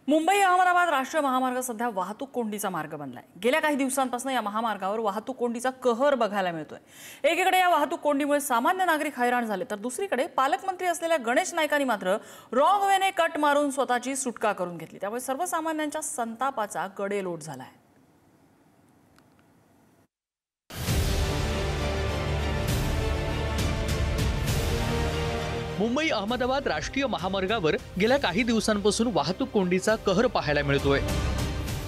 मुंबई अहमदाबाद राष्ट्रीय महामार्ग सध्या वाहतूक कोंडीचा मार्ग बनलाय। गेल्या काही दिवसांपासून या महामार्गावर वाहतूक कोंडीचा कहर बघायला मिळतोय। एकीकडे या वाहतूक कोंडीमुळे सामान्य नागरिक हैराण झाले, तर दुसरीकडे पालकमंत्री असलेल्या गणेश नाईकांनी मात्र रॉंग वेने कट मारून स्वतःची सुटका करून घेतली। त्यामुळे सर्वसामान्यांच्या संतापाचा कडेलोट झालाय। मुंबई अहमदाबाद राष्ट्रीय महामार्गावर गेल्या काही दिवसांपासून वाहतूक कोंडीचा कहर पाहायला मिळतोय।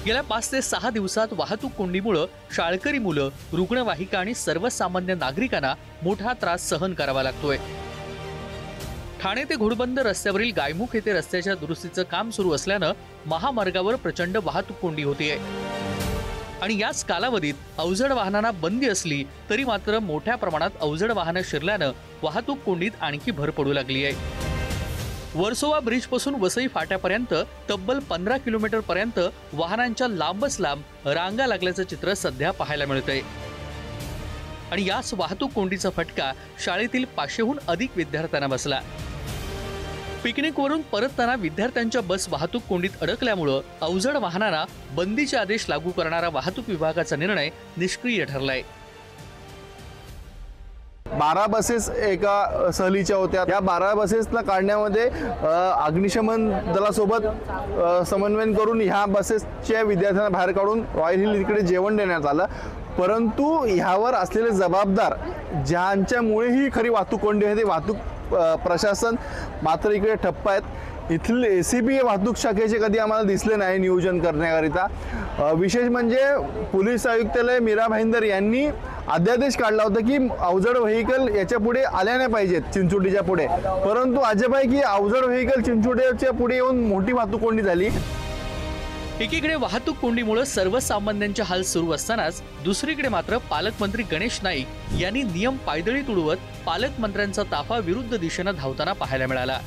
गेल्या 5 ते 6 दिवसात वाहतूक कोंडीमुळे शाळकरी मुलं, रुग्णवाहिका आणि सर्वसामान्य नागरिकांना मोठा त्रास सहन करावा लागतोय। ठाणे ते घोडबंदर रस्त्यावरील गायमुख येथे रस्त्याच्या दुरुस्तीचं काम सुरू असल्यानं महामार्गावर प्रचंड वाहतूक कोंडी होतीये आणि याच कालावधीत अवजड वाहनांना बंदी असली तरी मात्र मोठ्या प्रमाणात अवजड वाहनं शिरल्यानं वाहतूक कोंडीत आणखी भर पडू लागली आहे। वर्सोवा ब्रिज पासून वसई फाट्यापर्यंत तब्बल 15 किलोमीटर पर्यंत वाहनांच्या लांबच लांब रांगा लागल्याचं चित्र सध्या पाहायला मिळतंय आणि याच वाहतूक कोंडीचा फटका शाळेतील 500हून अधिक विद्यार्थ्यांना बसला। पिकनिकवरून परतताना विद्यार्थ्यांच्या बस वाहतूक कोंडीत अडकल्यामुळे अवजड वाहनांना बंदीचे आदेश लागू करणारा वाहतूक विभागाचा निर्णय निष्क्रिय ठरलाय। 12 बसेस एका सहलीच्या होत्या। या 12 बसेसला काढण्यामध्ये अग्निशमन दलासोबत समन्वय करून ह्या बसेसच्या विद्यार्थ्यांना बाहेर काढून रॉयल हिल इकडे जेवण देण्यात आलं, परंतु ह्यावर असलेले जबाबदार ज्यांच्यामुळे ही खरी वाहतूक कोंडी आहे ते वाहतूक प्रशासन मात्र इकडे ठप्प आहेत। इथले एसीबी वाहतूक शाखेचे कधी आम्हाला दिसले नाही नियोजन करण्याकरिता। विशेष म्हणजे पोलीस आयुक्तालय मीरा भाईंदर यांनी अध्यादेश काढला होता की अवजड व्हेकल याच्या पुढे आल्या नाही पाहिजेत चिंचोटीच्या पुढे, परंतु अजब आहे की अवजड व्हेकल चिंचोटीच्या पुढे येऊन मोठी वाहतूक कोंडी झाली। एकीकडे वाहतूक कोंडीमुळे सर्वसामान्यांचे हाल सुरू असतानाच दुसरीकडे मात्र पालकमंत्री गणेश नाईक यांनी नियम पायदळी तुडवत पालकमंत्र्यांचा ताफा विरुद्ध दिशेने धावताना पाहायला मिळाला।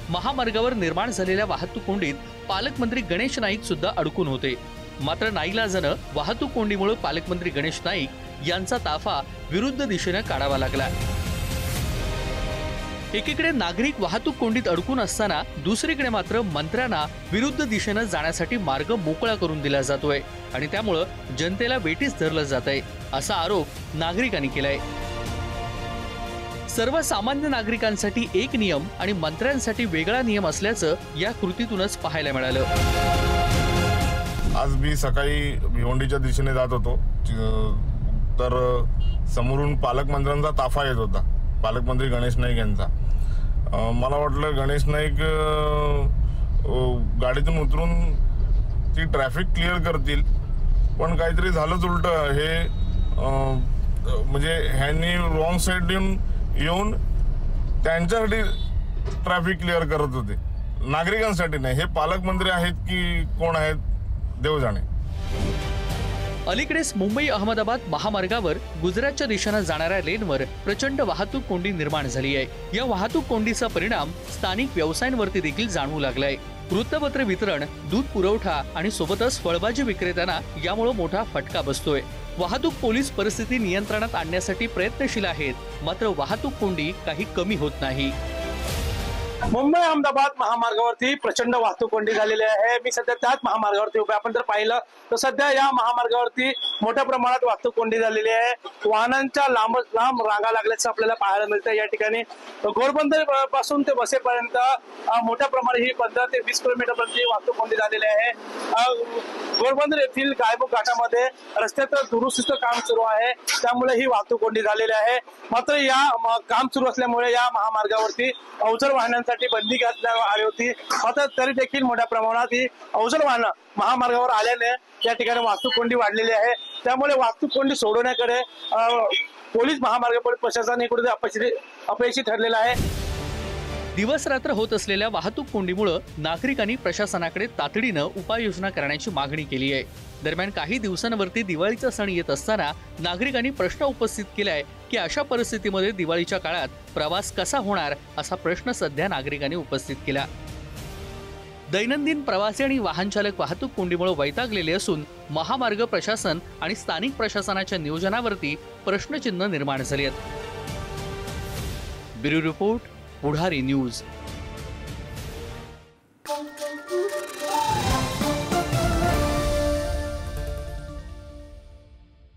महामार्गावर निर्माण झालेल्या वाहतूक कोंडीत पालकमंत्री गणेश नाईक सुद्धा अडकून होते, मात्र नाईलाजानं वाहतूक कोंडीमुळे पालकमंत्री गणेश नाईक यांचा ताफा विरुद्ध दिशेने काढावा लागला। एकीकडे नागरिक वाहतूक कोंडीत अडकून असताना दुसरीकडे मात्र मंत्र्यांना विरुद्ध दिशेने जाण्यासाठी मार्ग मोकळा करून दिला जातोय आणि त्यामुळे जनतेला वेठीस धरलं जातंय असा आरोप नागरिकांनी केलाय। सर्वसामान्य नागरिकांसाठी एक नियम आणि मंत्र्यांसाठी वेगळा नियम असल्याचं या कृतीतूनच पाहायला मिळालं। आज मी सकाळी भिवंडीच्या दिशेने जात होतो, तर समोरून पालकमंत्र्यांचा ताफा येत होता, पालकमंत्री गणेश नाईक यांचा। मला वाटलं गणेश नाईक गाडीतून उतरून ती ट्रॅफिक क्लिअर करतील, पण काहीतरी झालंच उलट। हे म्हणजे ह्यांनी रॉंग साईड येऊन त्यांच्यासाठी ट्रॅफिक क्लिअर करत होते, नागरिकांसाठी नाही। हे पालकमंत्री आहेत की कोण आहेत देव जाणे। अलीकडेच मुंबई अहमदाबाद महामार्गावर गुजरातच्या दिशेने जाणाऱ्या लेनवर प्रचंड वाहतूक कोंडी निर्माण झाली आहे। या वाहतूक कोंडीचा परिणाम स्थानिक व्यवसायांवरती देखील जाणवू लागलाय। वृत्तपत्र वितरण, दूध पुरवठा आणि सोबतच फळभाजी विक्रेत्यांना यामुळे मोठा फटका बसतोय। वाहतूक पोलीस परिस्थिती नियंत्रणात आणण्यासाठी प्रयत्नशील आहेत, मात्र वाहतूक कोंडी काही कमी होत नाही। मुंबई अहमदाबाद महामार्गावरती प्रचंड वाहतूक कोंडी झालेली आहे। मी सध्या त्याच महामार्गावरती उभे। आपण जर पाहिलं तर सध्या या महामार्गावरती मोठ्या प्रमाणात वाहतूक कोंडी झालेली आहे। वाहनांच्या लांब रांगा लागल्याचं आपल्याला पाहायला मिळतं। या ठिकाणी घोडबंदर पासून ते वसईपर्यंत मोठ्या प्रमाणात ही 15 ते 20 किलोमीटर पर्यंत वाहतूक कोंडी झालेली आहे। घोडबंदर येथील गायमुख घाटामध्ये रस्त्याचं दुरुस्तीचं काम सुरू आहे, त्यामुळे ही वाहतूक कोंडी झालेली आहे। मात्र या काम सुरू असल्यामुळे या महामार्गावरती अवजड वाहनांसाठी बंदी घातण्यात आली होती, मात्र तरी देखील मोठ्या प्रमाणात ही अवजड वाहनं महामार्गावर आल्याने या ठिकाणी वाहतूक कोंडी वाढलेली आहे। त्यामुळे वाहतूक कोंडी सोडवण्याकडे पोलीस महामार्ग प्रशासन इकडे अपयशी ठरलेलं आहे। दिवस रात्र होत असलेल्या वाहतूक कोंडीमुळे नागरिकांनी प्रशासनाकडे तातडीनं उपाययोजना करण्याची मागणी केली आहे। दरम्यान काही दिवसांवरती दिवाळीचा सण येत असताना नागरिकांनी प्रश्न उपस्थित केलाय की अशा परिस्थितीमध्ये दिवाळीच्या काळात प्रवास कसा होणार असा प्रश्न सध्या नागरिकांनी उपस्थित केला। दैनंदिन प्रवासी आणि वाहनचालक वाहतूक कोंडीमुळे वैतागलेले असून महामार्ग प्रशासन आणि स्थानिक प्रशासनाच्या नियोजनावरती प्रश्नचिन्ह निर्माण झाले आहेत। ब्युरो रिपोर्ट, पुढारी न्यूज।